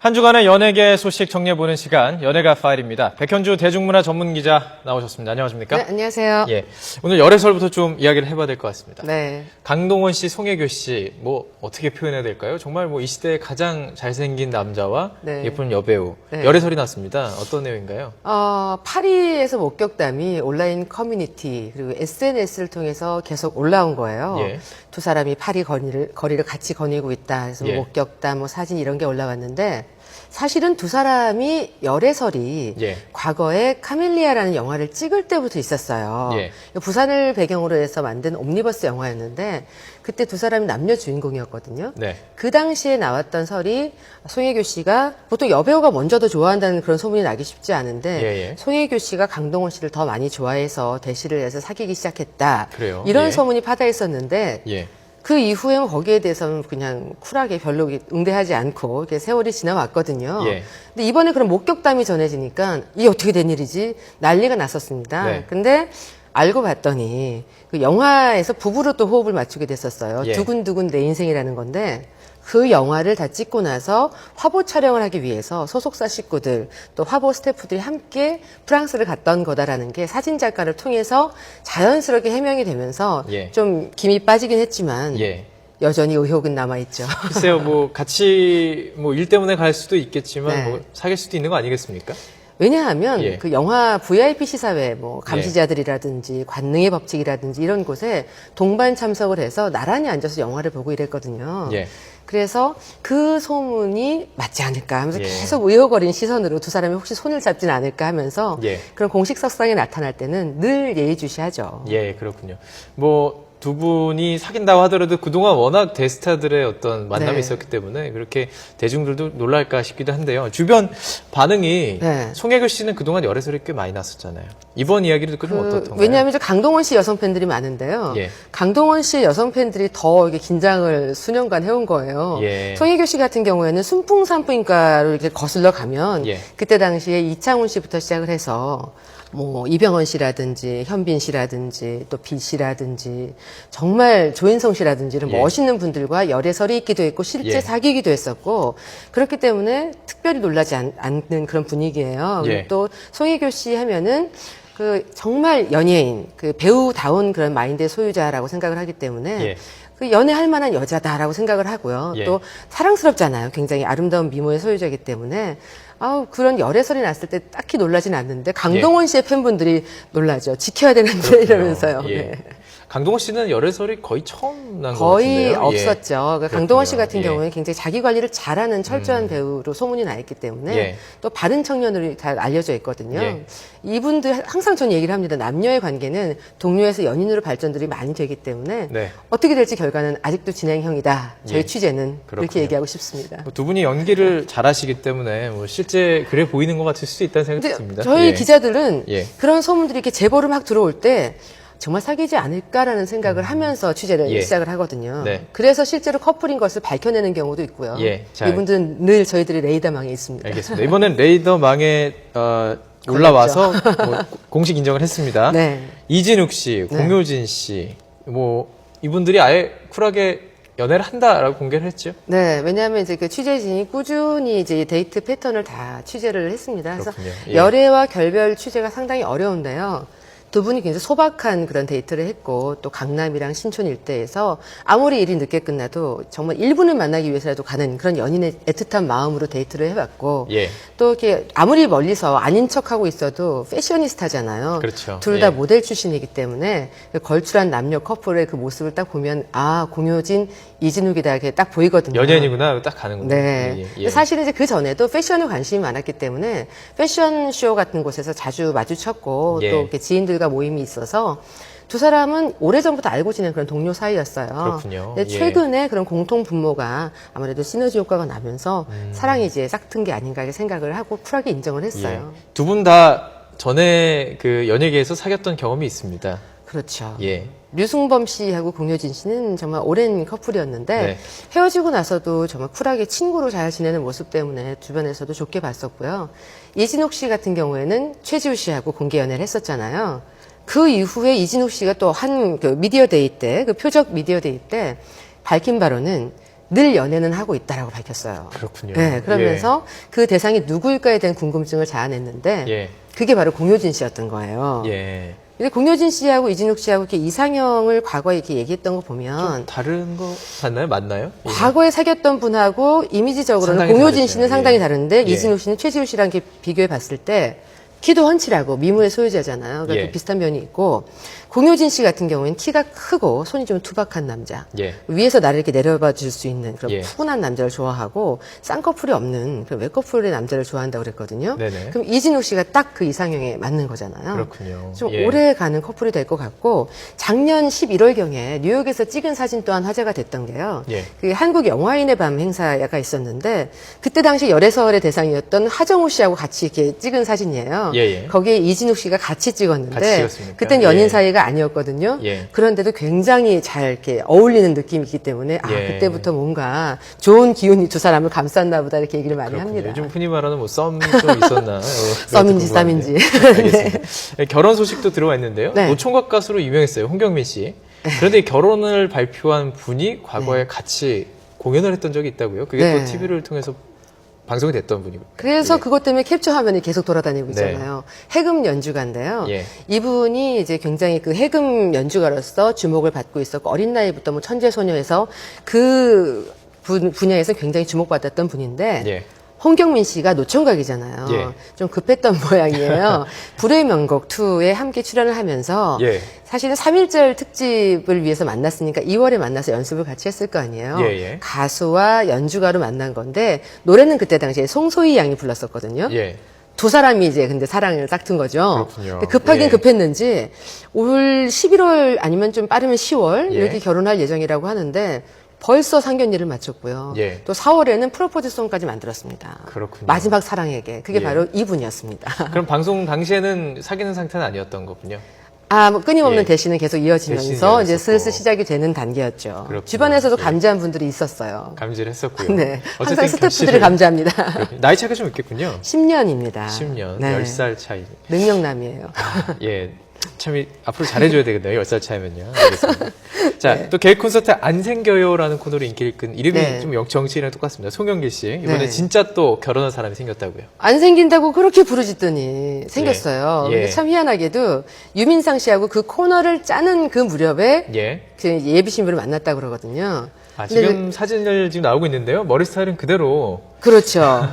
한 주간의 연예계 소식 정리해보는 시간, 연예가 파일입니다. 백현주 대중문화 전문기자 나오셨습니다. 안녕하십니까? 네, 안녕하세요. 예, 오늘 열애설부터 좀 이야기를 해봐야 될 것 같습니다. 네. 강동원 씨, 송혜교 씨, 어떻게 표현해야 될까요? 정말 이 시대에 가장 잘생긴 남자와 네. 예쁜 여배우. 네. 열애설이 났습니다. 어떤 내용인가요? 파리에서 목격담이 온라인 커뮤니티 그리고 SNS를 통해서 계속 올라온 거예요. 예. 두 사람이 파리 거리를 같이 거니고 있다. 그래서 예. 목격담, 사진 이런 게 올라왔는데 사실은 두 사람이 열애설이 예. 과거에 카멜리아라는 영화를 찍을 때부터 있었어요. 예. 부산을 배경으로 해서 만든 옴니버스 영화였는데 그때 두 사람이 남녀 주인공이었거든요. 네. 그 당시에 나왔던 설이 송혜교 씨가 보통 여배우가 먼저 더 좋아한다는 그런 소문이 나기 쉽지 않은데 예, 예. 송혜교 씨가 강동원 씨를 더 많이 좋아해서 대시를 해서 사귀기 시작했다. 그래요? 이런 예. 소문이 파다했었는데 예. 그 이후에 거기에 대해서는 그냥 쿨하게 별로 응대하지 않고 이렇게 세월이 지나왔거든요. 예. 근데 이번에 그런 목격담이 전해지니까 이게 어떻게 된 일이지? 난리가 났었습니다. 네. 근데 알고 봤더니 그 영화에서 부부로 또 호흡을 맞추게 됐었어요. 예. 두근두근 내 인생이라는 건데 그 영화를 다 찍고 나서 화보 촬영을 하기 위해서 소속사 식구들 또 화보 스태프들이 함께 프랑스를 갔던 거다라는 게 사진 작가를 통해서 자연스럽게 해명이 되면서 예. 좀 김이 빠지긴 했지만 예. 여전히 의혹은 남아있죠. 글쎄요, 같이 일 때문에 갈 수도 있겠지만 네. 사귈 수도 있는 거 아니겠습니까? 왜냐하면 예. 그 영화 VIP 시사회 감시자들이라든지 관능의 법칙이라든지 이런 곳에 동반 참석을 해서 나란히 앉아서 영화를 보고 이랬거든요. 예. 그래서 그 소문이 맞지 않을까 하면서 예. 계속 의혹어린 시선으로 두 사람이 혹시 손을 잡진 않을까 하면서 예. 그런 공식석상에 나타날 때는 늘 예의주시하죠. 예, 그렇군요. 두 분이 사귄다고 하더라도 그동안 워낙 대스타들의 어떤 만남이 네. 있었기 때문에 그렇게 대중들도 놀랄까 싶기도 한데요. 주변 반응이 네. 송혜교 씨는 그동안 열애설이 꽤 많이 났었잖아요. 이번 이야기를 듣고 좀 어떻던가요? 왜냐하면 이제 강동원 씨 여성 팬들이 많은데요. 예. 강동원 씨의 여성 팬들이 더 이게 긴장을 수년간 해온 거예요. 예. 송혜교 씨 같은 경우에는 순풍산부인과로 이렇게 거슬러 가면 예. 그때 당시에 이창훈 씨부터 시작을 해서 이병헌 씨라든지 현빈 씨라든지 또 비 씨라든지 정말 조인성 씨라든지 이런 예. 멋있는 분들과 열애설이 있기도 했고 실제 예. 사귀기도 했었고 그렇기 때문에 특별히 놀라지 않는 그런 분위기예요. 예. 그리고 또 송혜교 씨 하면은 정말 연예인, 배우다운 그런 마인드의 소유자라고 생각을 하기 때문에 예. 연애할 만한 여자다라고 생각을 하고요. 예. 또 사랑스럽잖아요. 굉장히 아름다운 미모의 소유자이기 때문에 그런 열애설이 났을 때 딱히 놀라진 않는데 강동원 씨의 팬분들이 놀라죠. 지켜야 되는데 그렇군요. 이러면서요. 예. 네. 강동원 씨는 열애설이 거의 처음 난 것 거의 같은데요. 예. 없었죠. 그러니까 강동원 씨 그렇군요. 같은 예. 경우에 굉장히 자기 관리를 잘하는 철저한 배우로 소문이 나 있기 때문에 예. 또 바른 청년으로 잘 알려져 있거든요. 예. 이분들 항상 전 얘기를 합니다. 남녀의 관계는 동료에서 연인으로 발전들이 많이 되기 때문에 네. 어떻게 될지 결과는 아직도 진행형이다. 저희 예. 취재는 그렇군요. 이렇게 얘기하고 싶습니다. 두 분이 연기를 잘하시기 때문에 실제 그래 보이는 것 같을 수도 있다는 생각이 근데 듭니다. 저희 예. 기자들은 예. 그런 소문들이 이렇게 제보를 막 들어올 때 정말 사귀지 않을까라는 생각을 하면서 취재를 예. 시작을 하거든요. 네. 그래서 실제로 커플인 것을 밝혀내는 경우도 있고요. 예. 자, 이분들은 늘 저희들이 레이더망에 있습니다. 알겠습니다. 이번엔 레이더망에 올라와서 공식 인정을 했습니다. 네. 이진욱 씨, 네. 공효진 씨, 이분들이 아예 쿨하게 연애를 한다라고 공개를 했죠. 네, 왜냐하면 이제 취재진이 꾸준히 이제 데이트 패턴을 다 취재를 했습니다. 그래서 그렇군요. 예. 열애와 결별 취재가 상당히 어려운데요. 두 분이 굉장히 소박한 그런 데이트를 했고 또 강남이랑 신촌 일대에서 아무리 일이 늦게 끝나도 정말 1분을 만나기 위해서라도 가는 그런 연인의 애틋한 마음으로 데이트를 해봤고 예. 또 이렇게 아무리 멀리서 아닌 척하고 있어도 패셔니스타잖아요. 그렇죠. 둘 다 예. 모델 출신이기 때문에 걸출한 남녀 커플의 그 모습을 딱 보면 공효진, 이진욱이다 이렇게 딱 보이거든요. 연예인이구나 딱 가는군요. 네. 예. 사실은 이제 그 전에도 패션에 관심이 많았기 때문에 패션쇼 같은 곳에서 자주 마주쳤고 예. 또 이렇게 지인들과 모임이 있어서 두 사람은 오래전부터 알고 지낸 그런 동료 사이였어요. 그렇군요. 근데 예. 최근에 그런 공통 분모가 아무래도 시너지 효과가 나면서 사랑이 이제 싹튼 게 아닌가 이렇게 생각을 하고 쿨하게 인정을 했어요. 두 분 다 전에 연예계에서 사귀었던 경험이 있습니다. 그렇죠. 예. 류승범 씨하고 공효진 씨는 정말 오랜 커플이었는데 네. 헤어지고 나서도 정말 쿨하게 친구로 잘 지내는 모습 때문에 주변에서도 좋게 봤었고요. 이진욱 씨 같은 경우에는 최지우 씨하고 공개 연애를 했었잖아요. 그 이후에 이진욱 씨가 또 한 미디어 데이 때, 표적 미디어 데이 때 밝힌 바로는 늘 연애는 하고 있다라고 밝혔어요. 그렇군요. 네, 그러면서 그 대상이 누구일까에 대한 궁금증을 자아냈는데 예. 그게 바로 공효진 씨였던 거예요. 예. 근데 공효진 씨하고 이진욱 씨하고 이렇게 이상형을 과거에 이렇게 얘기했던 거 보면 다른 거 맞나요? 맞나요? 예. 과거에 사귀었던 분하고 이미지적으로는 상당히 공효진 다르죠. 씨는 상당히 예. 다른데 예. 이진욱 씨는 최지우 씨랑 이렇게 비교해 봤을 때 키도 훤칠하고 미모의 소유자잖아요. 그러니까 예. 비슷한 면이 있고 공효진 씨 같은 경우에는 키가 크고 손이 좀 투박한 남자. 예. 위에서 나를 이렇게 내려봐 줄 수 있는 그런 예. 푸근한 남자를 좋아하고 쌍꺼풀이 없는 그런 외꺼풀의 남자를 좋아한다고 그랬거든요. 네네. 그럼 이진욱 씨가 딱 그 이상형에 맞는 거잖아요. 그렇군요. 좀 예. 오래 가는 커플이 될 것 같고 작년 11월경에 뉴욕에서 찍은 사진 또한 화제가 됐던 게요. 예. 그 한국 영화인의 밤 행사가 있었는데 그때 당시 열애설의 대상이었던 하정우 씨하고 같이 이렇게 찍은 사진이에요. 예, 예. 거기에 이진욱 씨가 같이 찍었는데 같이 찍었습니까? 그땐 연인 예. 사이가 아니었거든요. 예. 그런데도 굉장히 잘 이렇게 어울리는 느낌이 있기 때문에 아 예. 그때부터 뭔가 좋은 기운이 두 사람을 감쌌나 보다 이렇게 얘기를 많이 그렇군요. 합니다. 요즘 흔히 말하는 뭐 썸이 좀 있었나? 썸인지 쌈인지. 알겠습니다. 네, 결혼 소식도 들어와 있는데요. 네. 노총각 가수로 유명했어요. 홍경민 씨. 그런데 이 결혼을 발표한 분이 과거에 같이 공연을 했던 적이 있다고요. 그게 네. 또 TV를 통해서 방송이 됐던 분이고. 그래서 예. 그것 때문에 캡처 화면이 계속 돌아다니고 네. 있잖아요. 해금 연주가인데요. 예. 이분이 이제 굉장히 그 해금 연주가로서 주목을 받고 있었고 어린 나이부터 뭐 천재소녀에서 그 분야에서 굉장히 주목받았던 분인데 예. 홍경민 씨가 노총각이잖아요. 예. 좀 급했던 모양이에요. 불의 명곡 2에 함께 출연을 하면서 예. 사실은 3.1절 특집을 위해서 만났으니까 2월에 만나서 연습을 같이 했을 거 아니에요. 예, 예. 가수와 연주가로 만난 건데 노래는 그때 당시에 송소희 양이 불렀었거든요. 예. 두 사람이 이제 근데 사랑을 싹튼 거죠. 그렇군요. 근데 급하긴 예. 급했는지 올 11월 아니면 좀 빠르면 10월 예. 이렇게 결혼할 예정이라고 하는데 벌써 상견례를 마쳤고요. 예. 또 4월에는 프로포즈송까지 만들었습니다. 그렇군요. 마지막 사랑에게 그게 예. 바로 이분이었습니다. 그럼 방송 당시에는 사귀는 상태는 아니었던 거군요. 아, 뭐 끊임없는 예. 대시는 계속 이어지면서 대신이 이제 이어졌었고. 슬슬 시작이 되는 단계였죠. 그렇군요. 주변에서도 예. 감지한 분들이 있었어요. 감지를 했었고요. 네, 어쨌든 항상 스태프들이 결실을- 감지합니다. 그렇군요. 나이 차이가 좀 있겠군요. 10년입니다. 10년, 네. 10살 차이. 능력남이에요. 예. 참, 앞으로 잘해줘야 되겠네요. 10살 차이면요. 알겠습니다. 자, 또 개그 콘서트 안 생겨요라는 코너로 인기를 끈 이름이 네. 좀 정치인이랑 똑같습니다. 송영길 씨. 이번에 네. 진짜 또 결혼한 사람이 생겼다고요. 안 생긴다고 그렇게 부르짖더니 생겼어요. 예. 근데 참 희한하게도 유민상 씨하고 그 코너를 짜는 그 무렵에 예. 그 예비 신부를 만났다고 그러거든요. 아, 근데 지금 사진을 지금 나오고 있는데요. 머리 스타일은 그대로, 그렇죠.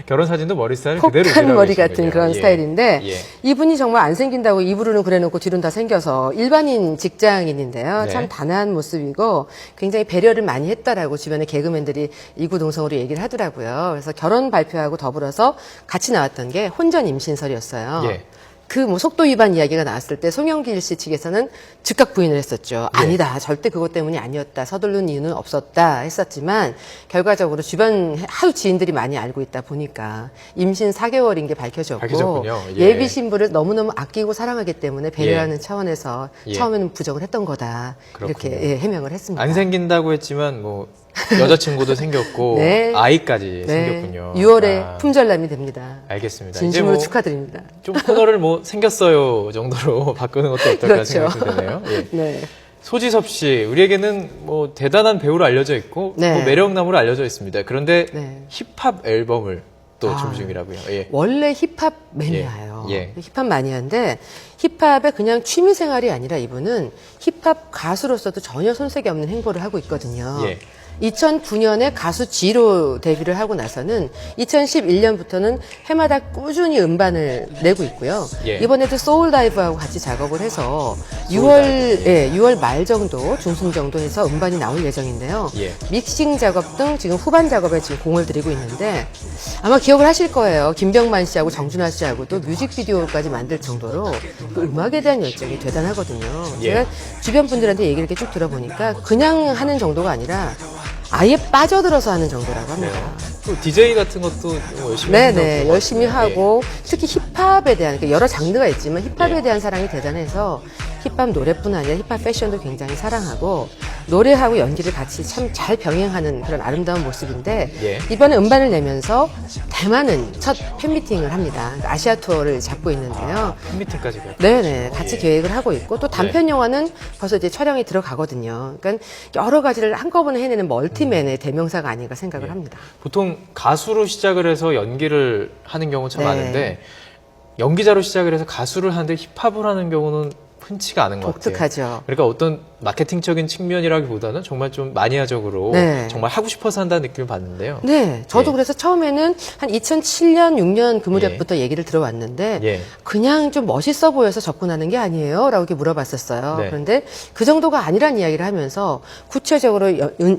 결혼 사진도 머리 스타일은 그대로. 혹한 유지하고 머리 같은 계시는군요. 그런 예. 스타일인데 예. 이분이 정말 안 생긴다고 입으로는 그래놓고 뒤로는 다 생겨서 일반인 직장인인데요. 네. 참 단아한 모습이고 굉장히 배려를 많이 했다라고 주변의 개그맨들이 이구동성으로 얘기를 하더라고요. 그래서 결혼 발표하고 더불어서 같이 나왔던 게 혼전 임신설이었어요. 예. 그 뭐 속도 위반 이야기가 나왔을 때 송영길 씨 측에서는 즉각 부인을 했었죠. 예. 아니다. 절대 그것 때문이 아니었다. 서두른 이유는 없었다 했었지만 결과적으로 주변 하도 지인들이 많이 알고 있다 보니까 임신 4개월인 게 밝혀졌고 밝혀졌군요. 예. 예비 신부를 너무너무 아끼고 사랑하기 때문에 배려하는 예. 차원에서 예. 처음에는 부정을 했던 거다. 이렇게 그렇군요. 예, 해명을 했습니다. 안 생긴다고 했지만, 뭐, 여자친구도 생겼고, 네. 아이까지 네. 생겼군요. 6월에 아, 품절남이 됩니다. 알겠습니다. 진심으로 이제 뭐 축하드립니다. 좀 코너를 뭐 생겼어요 정도로 바꾸는 것도 어떨까 그렇죠. 생각이 드네요. 예. 네. 소지섭 씨, 우리에게는 뭐 대단한 배우로 알려져 있고 네. 또 매력남으로 알려져 있습니다. 그런데 네. 힙합 앨범을 또 아. 준비 중이라고요. 예. 원래 힙합 매니아예요. 예. 힙합 마니아인데 힙합의 그냥 취미 생활이 아니라 이분은 힙합 가수로서도 전혀 손색이 없는 행보를 하고 있거든요. 예. 2009년에 가수 G로 데뷔를 하고 나서는 2011년부터는 해마다 꾸준히 음반을 내고 있고요. 예. 이번에도 소울다이브하고 같이 작업을 해서 소울다이브. 6월 말 정도, 중순 정도 해서 음반이 나올 예정인데요. 예. 믹싱 작업 등 지금 후반 작업에 지금 공을 들이고 있는데 아마 기억을 하실 거예요. 김병만 씨하고 정준하 씨하고도 뮤직비디오까지 만들 정도로 그 음악에 대한 열정이 대단하거든요. 예. 제가 주변 분들한테 얘기를 이렇게 쭉 들어보니까 그냥 하는 정도가 아니라 아예 빠져들어서 하는 정도라고 합니다. 또 DJ 같은 것도 뭐 열심히 네네, 한다고 열심히 하더라고요. 하고 특히 힙합에 대한 그러니까 여러 장르가 있지만 힙합에 예. 대한 사랑이 대단해서 힙합 노래뿐 아니라 힙합 패션도 굉장히 사랑하고 노래하고 연기를 같이 참 잘 병행하는 그런 아름다운 모습인데 예. 이번에 음반을 내면서 대만은 첫 팬미팅을 합니다. 그러니까 아시아 투어를 잡고 있는데요. 팬미팅까지 가요. 네네, 같이 예. 계획을 하고 있고 또 단편 영화는 벌써 이제 촬영이 들어가거든요. 그러니까 여러 가지를 한꺼번에 해내는 멀티맨의 대명사가 아닌가 생각을 예. 합니다. 보통 가수로 시작을 해서 연기를 하는 경우 참 네. 많은데 연기자로 시작을 해서 가수를 하는데 힙합을 하는 경우는 흔치가 않은 것 같아요. 독특하죠. 그러니까 어떤 마케팅적인 측면이라기보다는 정말 좀 마니아적으로 네. 정말 하고 싶어서 한다는 느낌을 받는데요. 네, 저도 예. 그래서 처음에는 한 2007년, 6년 그 무렵부터 얘기를 들어왔는데 예. 그냥 좀 멋있어 보여서 접근하는 게 아니에요? 라고 이렇게 물어봤었어요. 네. 그런데 그 정도가 아니란 이야기를 하면서 구체적으로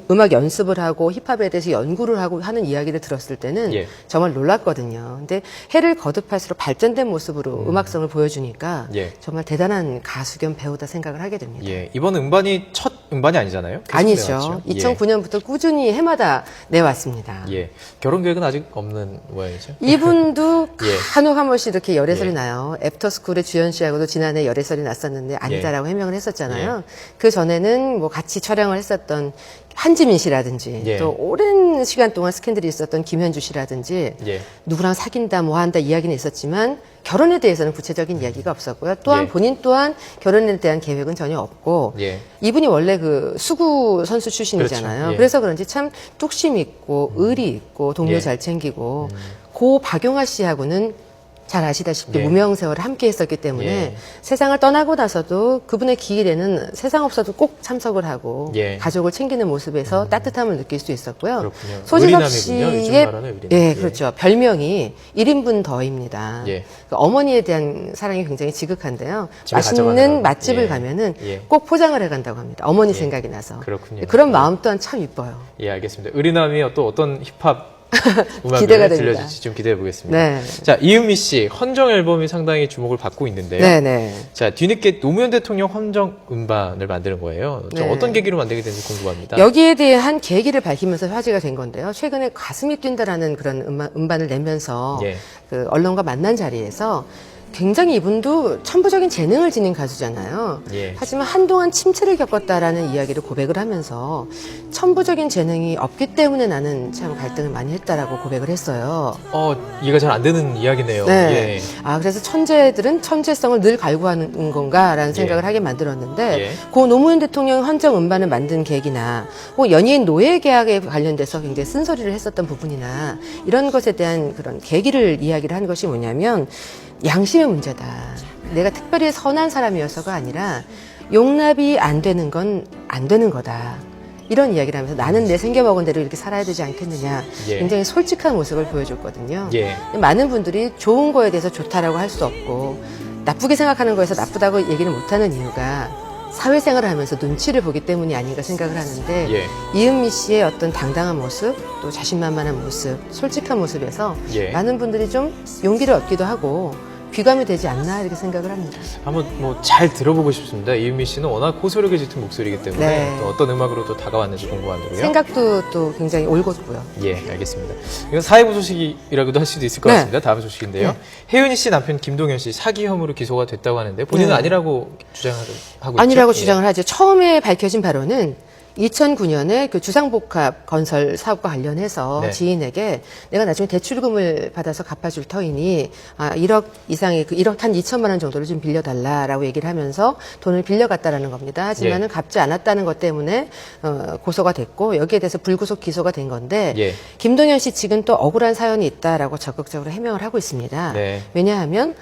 음악 연습을 하고 힙합에 대해서 연구를 하고 하는 이야기를 들었을 때는 예. 정말 놀랐거든요. 근데 해를 거듭할수록 발전된 모습으로 음악성을 보여주니까 예. 정말 대단한 가수 겸 배우다 생각을 하게 됩니다. 예, 이번 음반이 첫 음반이 아니잖아요. 계속 아니죠. 내왔죠. 2009년부터 꾸준히 해마다 내왔습니다. 예. 결혼 계획은 아직 없는 모양이죠. 이분도 예. 간혹 한 번씩 이렇게 열애설이 예. 나요. 애프터스쿨의 주연 씨하고도 지난해 열애설이 났었는데 아니다라고 해명을 했었잖아요. 예. 그 전에는 뭐 같이 촬영을 했었던 한지민 씨라든지 예. 또 오랜 시간 동안 스캔들이 있었던 김현주 씨라든지 예. 누구랑 사귄다 뭐 한다 이야기는 있었지만 결혼에 대해서는 구체적인 이야기가 없었고요. 또한 예. 본인 또한 결혼에 대한 계획은 전혀 없고 예. 이분이 원래 그 수구 선수 출신이잖아요. 그렇죠. 예. 그래서 그런지 참 뚝심 있고 의리 있고 동료 예. 잘 챙기고 고 박용화 씨하고는 잘 아시다시피 예. 무명 세월을 함께 했었기 때문에 예. 세상을 떠나고 나서도 그분의 기일에는 세상 없어도 꼭 참석을 하고 예. 가족을 챙기는 모습에서 따뜻함을 느낄 수 있었고요. 그렇군요. 소지섭 의리남이군요. 요즘 씨의 말하는 의리남. 예, 예. 그렇죠. 별명이 1인분 더입니다. 예. 그 어머니에 대한 사랑이 굉장히 지극한데요. 집에 맛있는 가져가느라고. 맛집을 예. 가면은 예. 꼭 포장을 해간다고 합니다. 어머니 생각이 나서. 그렇군요. 그런 예. 마음 또한 참 이뻐요. 예, 알겠습니다. 의리남이 또 어떤 힙합 음악을 기대가 됩니다. 들려줄지 좀 기대해 보겠습니다. 네. 자, 이은미 씨 헌정 앨범이 상당히 주목을 받고 있는데요. 네네. 자, 뒤늦게 노무현 대통령 헌정 음반을 만드는 거예요. 좀 네. 어떤 계기로 만들게 된지 궁금합니다. 여기에 대한 계기를 밝히면서 화제가 된 건데요. 최근에 가슴이 뛴다라는 그런 음반을 내면서 예. 그 언론과 만난 자리에서 굉장히 이분도 천부적인 재능을 지닌 가수잖아요. 예. 하지만 한동안 침체를 겪었다라는 이야기를 고백을 하면서 천부적인 재능이 없기 때문에 나는 참 갈등을 많이 했다라고 고백을 했어요. 이해가 잘 안 되는 이야기네요. 네. 예. 아, 그래서 천재들은 천재성을 늘 갈구하는 건가라는 생각을 예. 하게 만들었는데, 예. 고 노무현 대통령 헌정 음반을 만든 계기나, 뭐 연예인 노예 계약에 관련돼서 굉장히 쓴소리를 했었던 부분이나, 이런 것에 대한 그런 계기를 이야기를 한 것이 뭐냐면, 양심의 문제다. 내가 특별히 선한 사람이어서가 아니라, 용납이 안 되는 건 안 되는 거다. 이런 이야기를 하면서 나는 내 생겨먹은 대로 이렇게 살아야 되지 않겠느냐. 예. 굉장히 솔직한 모습을 보여줬거든요. 예. 많은 분들이 좋은 거에 대해서 좋다라고 할 수 없고 나쁘게 생각하는 거에서 나쁘다고 얘기를 못하는 이유가 사회생활을 하면서 눈치를 보기 때문이 아닌가 생각을 하는데 예. 이은미 씨의 어떤 당당한 모습 또 자신만만한 모습 솔직한 모습에서 예. 많은 분들이 좀 용기를 얻기도 하고 귀감이 되지 않나 이렇게 생각을 합니다. 한번 뭐 잘 들어보고 싶습니다. 이은미 씨는 워낙 호소력이 짙은 목소리이기 때문에 네. 또 어떤 음악으로 또 다가왔는지 궁금한데요. 생각도 또 굉장히 올곧고요. 예, 알겠습니다. 이건 사회부 소식이라고도 할 수도 있을 것 네. 같습니다. 다음 소식인데요. 네. 혜은이 씨 남편 김동현 씨 사기 혐의로 기소가 됐다고 하는데 본인은 네. 아니라고 주장하고 있죠. 아니라고 예. 주장을 하죠. 처음에 밝혀진 바로는 2009년에 그 주상복합 건설 사업과 관련해서 네. 지인에게 내가 나중에 대출금을 받아서 갚아줄 터이니 1억 이상의 그 1억 한 2천만 원 정도를 좀 빌려달라라고 얘기를 하면서 돈을 빌려갔다라는 겁니다. 하지만은 예. 갚지 않았다는 것 때문에 고소가 됐고 여기에 대해서 불구속 기소가 된 건데 예. 김동현 씨 측은 또 억울한 사연이 있다라고 적극적으로 해명을 하고 있습니다. 네. 왜냐하면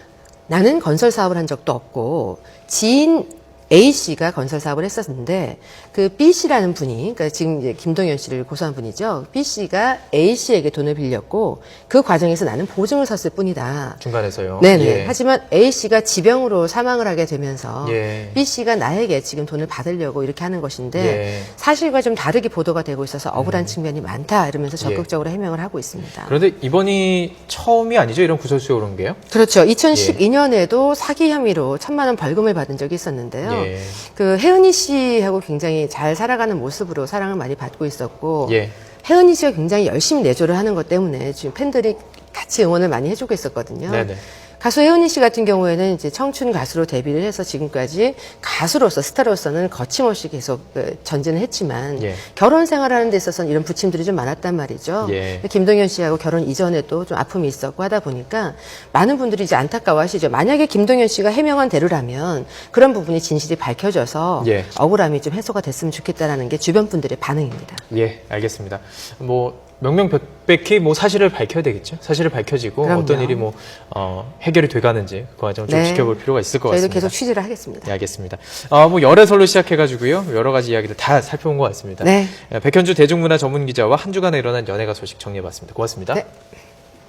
나는 건설 사업을 한 적도 없고 지인 A 씨가 건설 사업을 했었는데 그 B 씨라는 분이 그러니까 지금 이제 김동현 씨를 고소한 분이죠. B 씨가 A 씨에게 돈을 빌렸고 그 과정에서 나는 보증을 섰을 뿐이다. 중간에서요. 네네. 예. 하지만 A 씨가 지병으로 사망을 하게 되면서 예. B 씨가 나에게 지금 돈을 받으려고 이렇게 하는 것인데 예. 사실과 좀 다르게 보도가 되고 있어서 억울한 측면이 많다 이러면서 적극적으로 해명을 하고 있습니다. 그런데 이번이 처음이 아니죠? 이런 구설수가 오른 게요? 그렇죠. 2012년에도 사기 혐의로 1,000만 원 벌금을 받은 적이 있었는데요. 예. 그 혜은이 씨하고 굉장히 잘 살아가는 모습으로 사랑을 많이 받고 있었고 예. 혜은이 씨가 굉장히 열심히 내조를 하는 것 때문에 지금 팬들이 같이 응원을 많이 해주고 있었거든요. 네네. 가수 혜은이 씨 같은 경우에는 이제 청춘 가수로 데뷔를 해서 지금까지 가수로서 스타로서는 거침없이 계속 전진을 했지만 예. 결혼 생활하는 데 있어서는 이런 부침들이 좀 많았단 말이죠. 예. 김동현 씨하고 결혼 이전에도 좀 아픔이 있었고 하다 보니까 많은 분들이 이제 안타까워하시죠. 만약에 김동현 씨가 해명한 대로라면 그런 부분이 진실이 밝혀져서 예. 억울함이 좀 해소가 됐으면 좋겠다라는 게 주변 분들의 반응입니다. 예, 알겠습니다. 뭐 명명백백히 뭐 사실을 밝혀야 되겠죠. 사실을 밝혀지고 그럼요. 어떤 일이 뭐 해결이 돼가는지 그 과정을 좀 네. 지켜볼 필요가 있을 것 저희도 같습니다. 계속 취재를 하겠습니다. 네, 알겠습니다. 뭐 열애설로 시작해가지고요 여러 가지 이야기를 다 살펴본 것 같습니다. 네. 백현주 대중문화 전문 기자와 한 주간에 일어난 연예가 소식 정리해봤습니다. 고맙습니다. 네.